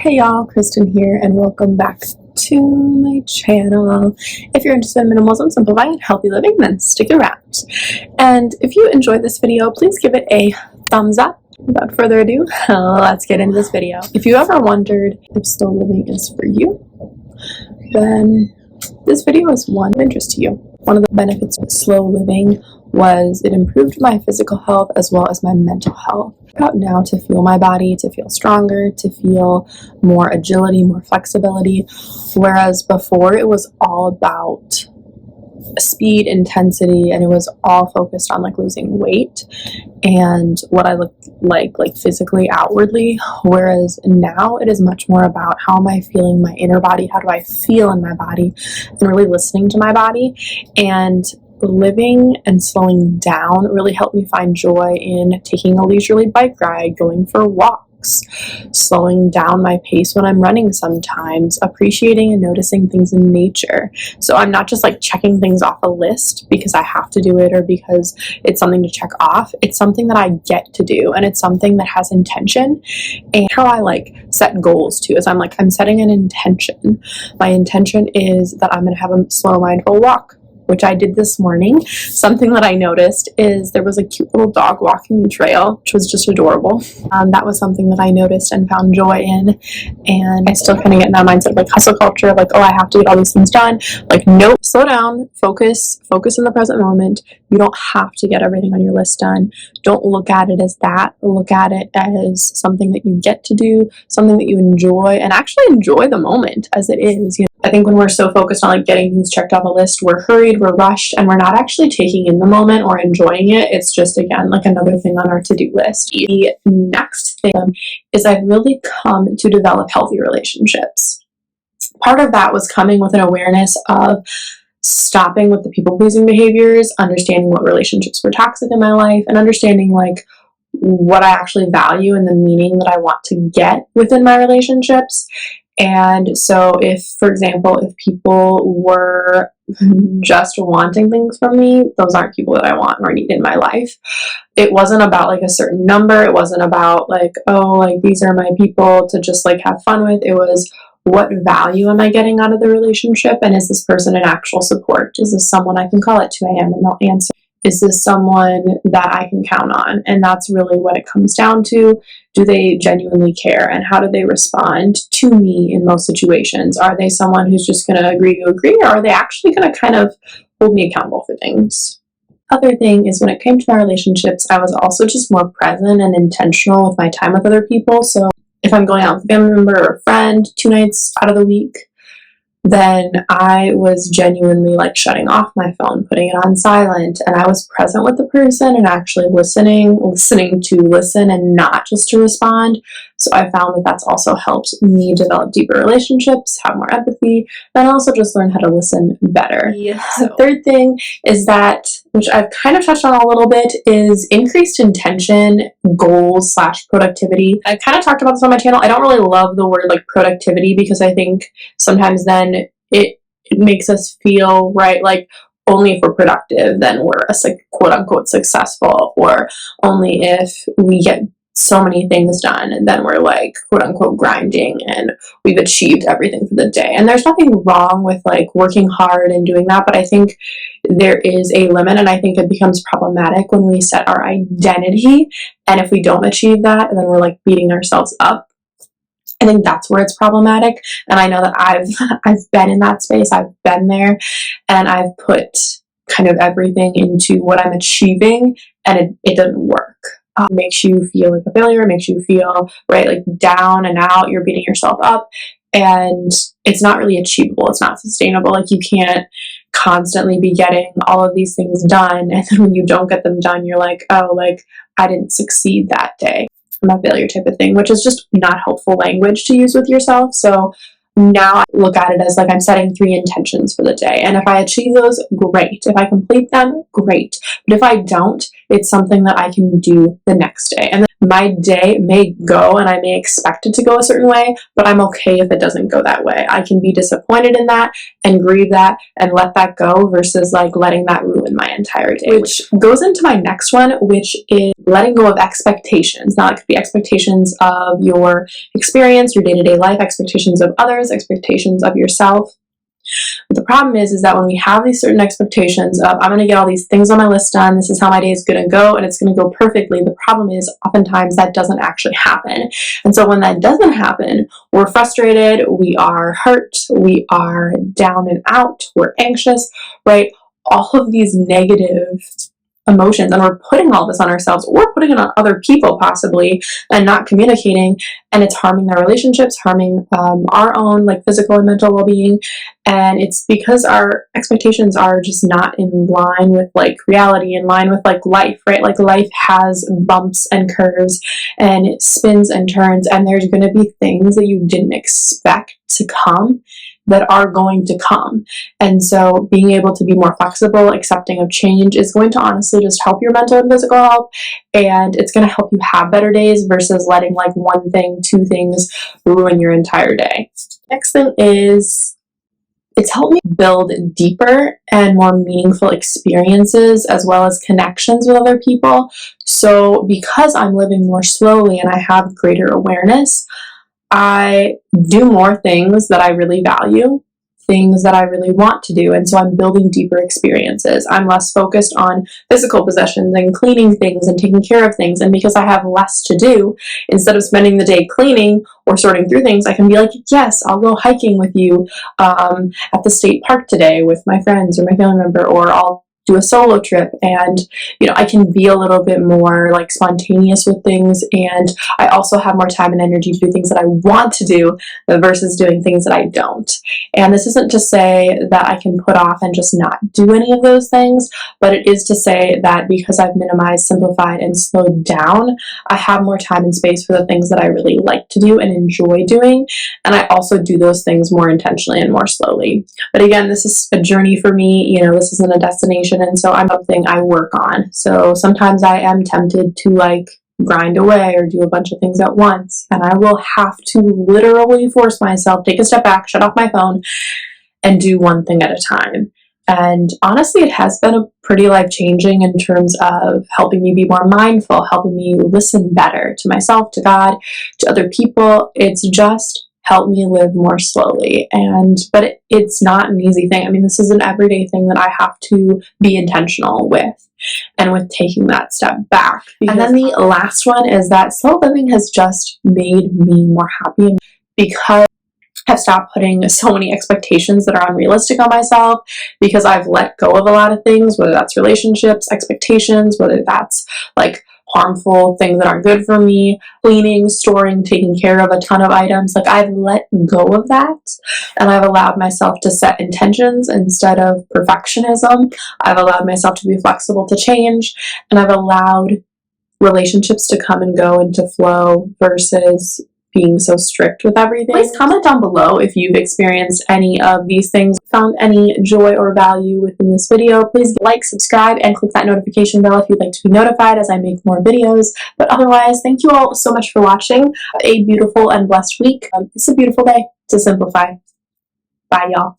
Hey y'all, Kristen here, and welcome back to my channel. If you're interested in minimalism, simplified, and healthy living, then stick around. And if you enjoyed this video, please give it a thumbs up. Without further ado, let's get into this video. If you ever wondered if slow living is for you, then this video is one of interest to you. One of the benefits of slow living was it improved my physical health as well as my mental health. Out now to feel my body, to feel stronger, to feel more agility, more flexibility, whereas before it was all about speed, intensity, and it was all focused on like losing weight and what I look like physically outwardly, whereas now it is much more about how am I feeling my inner body, how do I feel in my body, and really listening to my body. And living and slowing down really helped me find joy in taking a leisurely bike ride, going for walks, slowing down my pace when I'm running sometimes, appreciating and noticing things in nature. So I'm not just like checking things off a list because I have to do it or because it's something to check off. It's something that I get to do, and it's something that has intention. And how I like set goals too is I'm setting an intention. My intention is that I'm going to have a slow, mindful walk, which I did this morning. Something that I noticed is there was a cute little dog walking the trail, which was just adorable. That was something that I noticed and found joy in. And I still kind of get in that mindset of like hustle culture, like, oh, I have to get all these things done. Like, nope, slow down, focus in the present moment. You don't have to get everything on your list done. Don't look at it as that. Look at it as something that you get to do, something that you enjoy, and actually enjoy the moment as it is. You know, I think when we're so focused on like getting things checked off a list, we're hurried, we're rushed, and we're not actually taking in the moment or enjoying it. It's just, again, like another thing on our to-do list. The next thing is I've really come to develop healthy relationships. Part of that was coming with an awareness of stopping with the people-pleasing behaviors, understanding what relationships were toxic in my life, and understanding like what I actually value and the meaning that I want to get within my relationships. And so if, for example, if people were just wanting things from me, those aren't people that I want or need in my life. It wasn't about like a certain number. It wasn't about like, oh, like these are my people to just like have fun with. It was, what value am I getting out of the relationship? And is this person an actual support? Is this someone I can call at 2 a.m. and they'll answer? Is this someone that I can count on? And that's really what it comes down to. Do they genuinely care? And how do they respond to me in most situations? Are they someone who's just going to agree, or are they actually going to kind of hold me accountable for things? Other thing is when it came to my relationships, I was also just more present and intentional with my time with other people. So if I'm going out with a family member or a friend 2 nights out of the week, then I was genuinely like shutting off my phone, putting it on silent, and I was present with the person and actually listening to listen and not just to respond. So I found that that's also helped me develop deeper relationships, have more empathy, and also just learn how to listen better. The third thing is that, which I've kind of touched on a little bit, is increased intention, goals / productivity. I've kind of talked about this on my channel. I don't really love the word like productivity because I think sometimes then it makes us feel right like only if we're productive then we're a quote unquote successful, or only if we get so many things done and then we're like quote unquote grinding and we've achieved everything for the day. And there's nothing wrong with like working hard and doing that, but I think there is a limit, and I think it becomes problematic when we set our identity, and if we don't achieve that then we're like beating ourselves up. I think that's where it's problematic, and I know that I've been in that space. I've been there, and I've put kind of everything into what I'm achieving, and it doesn't work. It makes you feel like a failure. It makes you feel right like down and out. You're beating yourself up, and it's not really achievable. It's not sustainable. Like, you can't constantly be getting all of these things done, and then when you don't get them done, you're like, oh, like I didn't succeed that day. I'm a failure type of thing, which is just not helpful language to use with yourself. So now I look at it as like I'm setting 3 intentions for the day, and if I achieve those, great. If I complete them, great. But if I don't, it's something that I can do the next day. And my day may go and I may expect it to go a certain way, but I'm okay if it doesn't go that way. I can be disappointed in that and grieve that and let that go versus like letting that ruin my entire day, which goes into my next one, which is letting go of expectations. Now, it could be expectations of your experience, your day-to-day life, expectations of others, expectations of yourself. But the problem is that when we have these certain expectations of, I'm going to get all these things on my list done, this is how my day is going to go, and it's going to go perfectly, the problem is oftentimes that doesn't actually happen. And so when that doesn't happen, we're frustrated, we are hurt, we are down and out, we're anxious, right? All of these negative emotions, and we're putting all this on ourselves or putting it on other people possibly and not communicating, and it's harming their relationships, harming our own like physical and mental well-being. And it's because our expectations are just not in line with like reality, in line with like life, right? Like life has bumps and curves and it spins and turns, and there's going to be things that you didn't expect to come that are going to come. And so being able to be more flexible, accepting of change is going to honestly just help your mental and physical health, and it's going to help you have better days versus letting like one thing, two things ruin your entire day. Next thing is, it's helped me build deeper and more meaningful experiences as well as connections with other people. So because I'm living more slowly and I have greater awareness, I do more things that I really value, things that I really want to do, and so I'm building deeper experiences. I'm less focused on physical possessions and cleaning things and taking care of things, and because I have less to do, instead of spending the day cleaning or sorting through things, I can be like, yes, I'll go hiking with you at the state park today with my friends or my family member, or I'll do a solo trip, and I can be a little bit more like spontaneous with things, and I also have more time and energy to do things that I want to do versus doing things that I don't. And this isn't to say that I can put off and just not do any of those things, but it is to say that because I've minimized, simplified, and slowed down, I have more time and space for the things that I really like to do and enjoy doing, and I also do those things more intentionally and more slowly. But again, this is a journey for me, this isn't a destination, and so I'm something I work on. So sometimes I am tempted to like grind away or do a bunch of things at once, and I will have to literally force myself, take a step back, shut off my phone, and do one thing at a time. And honestly, it has been a pretty life-changing in terms of helping me be more mindful, helping me listen better to myself, to God, to other people. It's just helped me live more slowly. But it's not an easy thing. I mean, this is an everyday thing that I have to be intentional with, and with taking that step back. And then the last one is that slow living has just made me more happy, because I've stopped putting so many expectations that are unrealistic on myself, because I've let go of a lot of things, whether that's relationships, expectations, whether that's like harmful things that aren't good for me, cleaning, storing, taking care of a ton of items. Like, I've let go of that, and I've allowed myself to set intentions instead of perfectionism. I've allowed myself to be flexible to change, and I've allowed relationships to come and go and to flow versus being so strict with everything. Please comment down below if you've experienced any of these things, found any joy or value within this video. Please like, subscribe, and click that notification bell if you'd like to be notified as I make more videos. But otherwise, thank you all so much for watching. Have a beautiful and blessed week. It's a beautiful day to simplify. Bye, y'all.